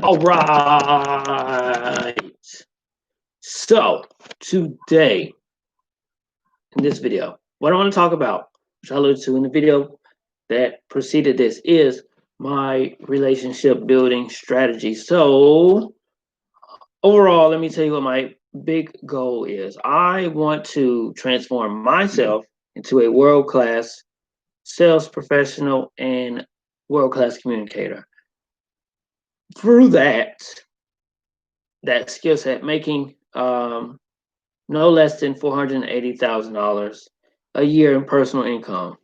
All right. So today in this video, what I want to talk about, which I alluded to in the video that preceded this, is my relationship building strategy. So overall, let me tell you what my big goal is. I want to transform myself into a world-class sales professional and world-class communicator. Through that skill set, making no less than $480,000 a year in personal income.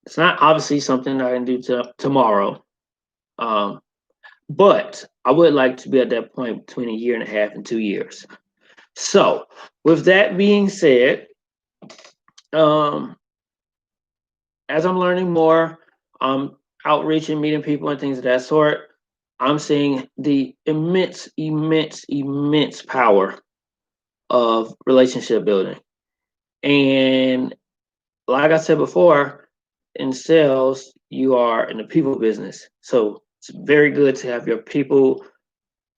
It's not obviously something I can do tomorrow, but I would like to be at that point between a year and a half and 2 years. So, with that being said, as I'm learning more, outreaching, meeting people, and things of that sort, I'm seeing the immense power of relationship building. And like I said before, in sales, you are in the people business. So it's very good to have your people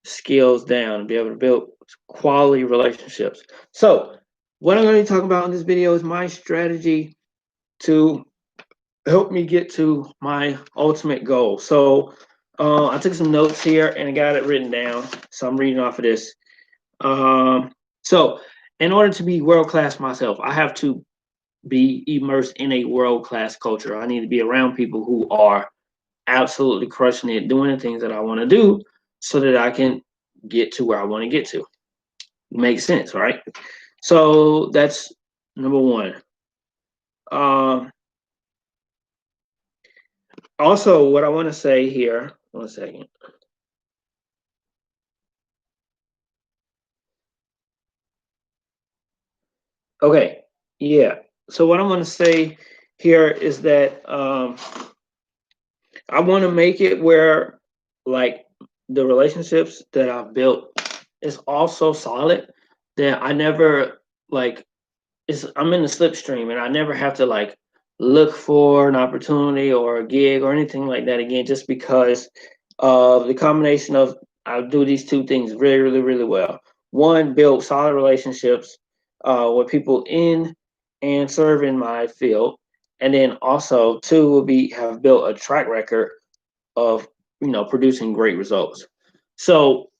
skills down and be able to build quality relationships. So what I'm going to be talking about in this video is my strategy to help me get to my ultimate goal. So I took some notes here and I got it written down. So I'm reading off of this. So in order to be world-class myself, I have to be immersed in a world-class culture. I need to be around people who are absolutely crushing it, doing the things that I want to do so that I can get to where I want to get to. Makes sense, right? So that's number one. Also, what I want to say here, 1 second. Okay, yeah. So what I want to say here is that I want to make it where, like, the relationships that I've built is also solid that I never like. I'm in the slipstream and I never have to like look for an opportunity or a gig or anything like that again, just because of the combination of I do these two things really well. One, build solid relationships with people in and serve in my field, and then also two will be have built a track record of producing great results. So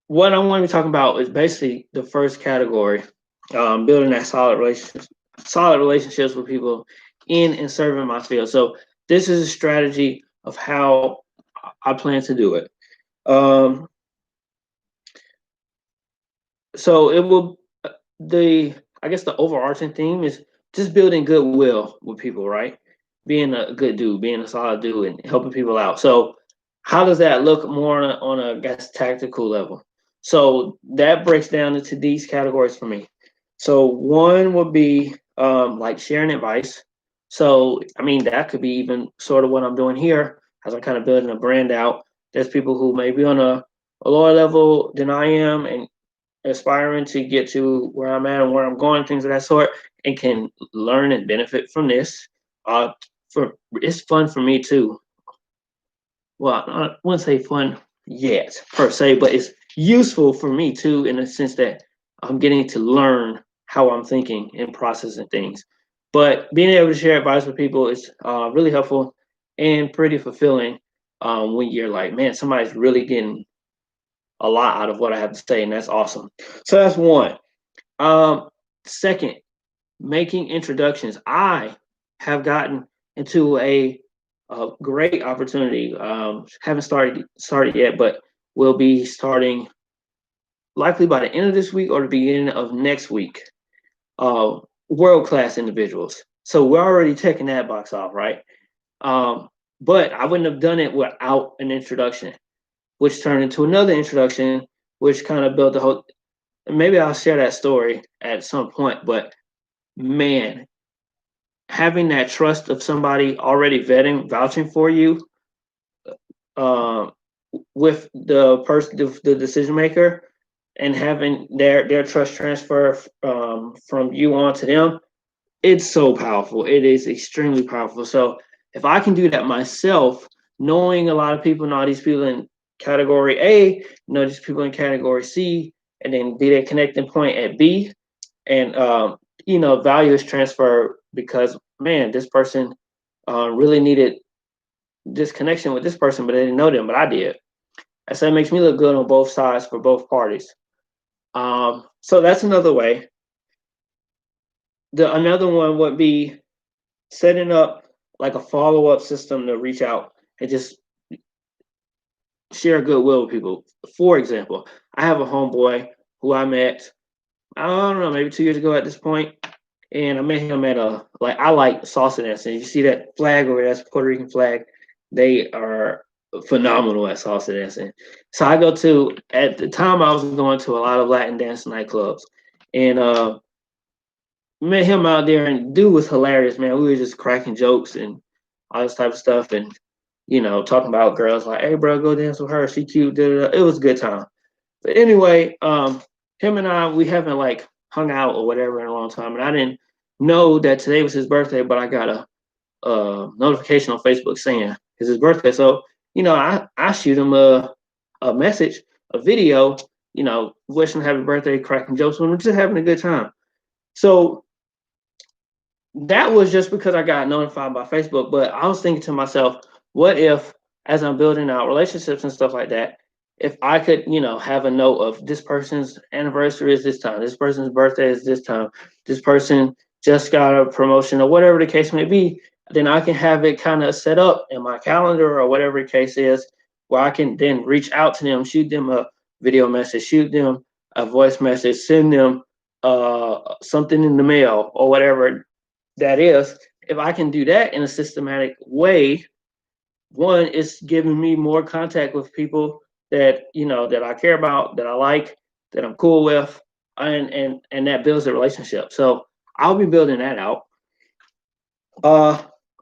what I want to be talking about is basically the first category, building that solid relationships with people in and serving my field. So this is a strategy of how I plan to do it. So it will I guess the overarching theme is just building goodwill with people, right? Being a good dude, being a solid dude, and helping people out. So how does that look more on a I guess tactical level? So that breaks down into these categories for me. So one would be like sharing advice. So I mean that could be even sort of what I'm doing here as I'm kind of building a brand out. There's people who may be on a lower level than I am and aspiring to get to where I'm at and where I'm going, things of that sort, and can learn and benefit from this. It's fun for me too. Well, I wouldn't say fun yet per se, but it's useful for me too in the sense that I'm getting to learn how I'm thinking and processing things. But being able to share advice with people is really helpful and pretty fulfilling when you're like, man, somebody's really getting a lot out of what I have to say, and that's awesome. So that's one. Second, making introductions. I have gotten into a great opportunity. Haven't started yet, but will be starting likely by the end of this week or the beginning of next week. World-class individuals. So we're already checking that box off, right? But I wouldn't have done it without an introduction, which turned into another introduction, which kind of built the whole. Maybe I'll share that story at some point, but man, having that trust of somebody already vouching for you, uh, with the person, the decision maker, and having their trust transfer from you on to them, it's so powerful. It is extremely powerful. So if I can do that myself, knowing a lot of people and all these people and category A, know these people in category C, and then be that connecting point at B. And value is transferred because, man, this person really needed this connection with this person, but they didn't know them, but I did. And so it makes me look good on both sides for both parties. So that's another way. Another one would be setting up like a follow-up system to reach out and just share goodwill with people. For example, I have a homeboy who I met, I don't know, maybe 2 years ago at this point, and I met him at I like salsa dancing. You see that flag over there? That's Puerto Rican flag. They are phenomenal at salsa dancing. So at the time I was going to a lot of Latin dance nightclubs, and met him out there, and dude was hilarious, man. We were just cracking jokes and all this type of stuff, and talking about girls like, hey, bro, go dance with her. She cute. Da, da, da. It was a good time. But anyway, him and I, we haven't like hung out or whatever in a long time, and I didn't know that today was his birthday, but I got a notification on Facebook saying it's his birthday. So I shoot him a message, a video, wishing him happy birthday, cracking jokes with him, just having a good time. So that was just because I got notified by Facebook. But I was thinking to myself, what if, as I'm building out relationships and stuff like that, if I could, have a note of this person's anniversary is this time, this person's birthday is this time, this person just got a promotion or whatever the case may be, then I can have it kind of set up in my calendar or whatever the case is, where I can then reach out to them, shoot them a video message, shoot them a voice message, send them something in the mail or whatever that is. If I can do that in a systematic way, one, it's giving me more contact with people that that I care about, that I like, that I'm cool with, and that builds a relationship. So I'll be building that out.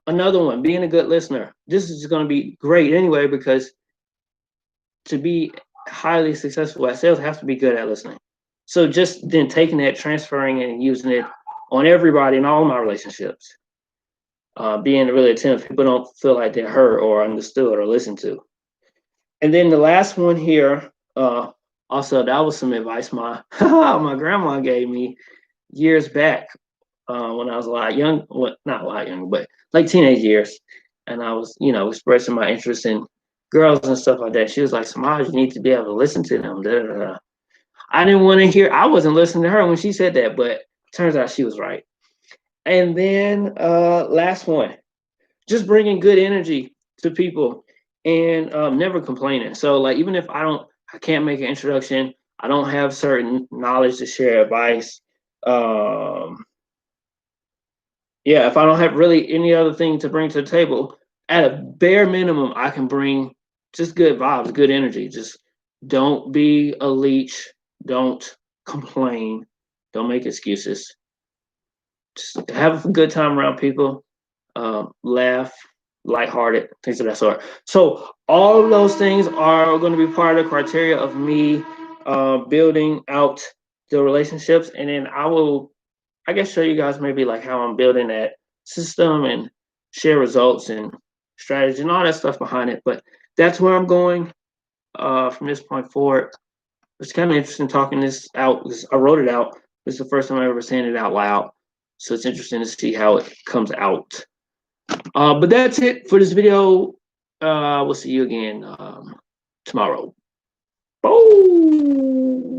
Another one, being a good listener. This is going to be great anyway, because to be highly successful at sales, I have to be good at listening. So just then taking that, transferring and using it on everybody in all my relationships. Being really attentive, people don't feel like they're heard or understood or listened to. And then the last one here, also that was some advice my my grandma gave me years back when I was a lot young, well, not a lot younger, but like teenage years, and I was expressing my interest in girls and stuff like that. She was like, "Samaj, you need to be able to listen to them." Da, da, da. I didn't want to hear. I wasn't listening to her when she said that, but turns out she was right. And then last one, just bringing good energy to people and never complaining. So like, even if I can't make an introduction, I don't have certain knowledge to share, advice. Yeah, if I don't have really any other thing to bring to the table, at a bare minimum, I can bring just good vibes, good energy. Just don't be a leech. Don't complain. Don't make excuses. Just have a good time around people. Laugh, lighthearted, things of that sort. So all of those things are going to be part of the criteria of me building out the relationships, and then I will, I guess, show you guys maybe like how I'm building that system and share results and strategy and all that stuff behind it. But that's where I'm going from this point forward. It's kind of interesting talking this out because I wrote it out. This is the first time I ever saying it out loud. So it's interesting to see how it comes out. But that's it for this video. We'll see you again tomorrow. Boom.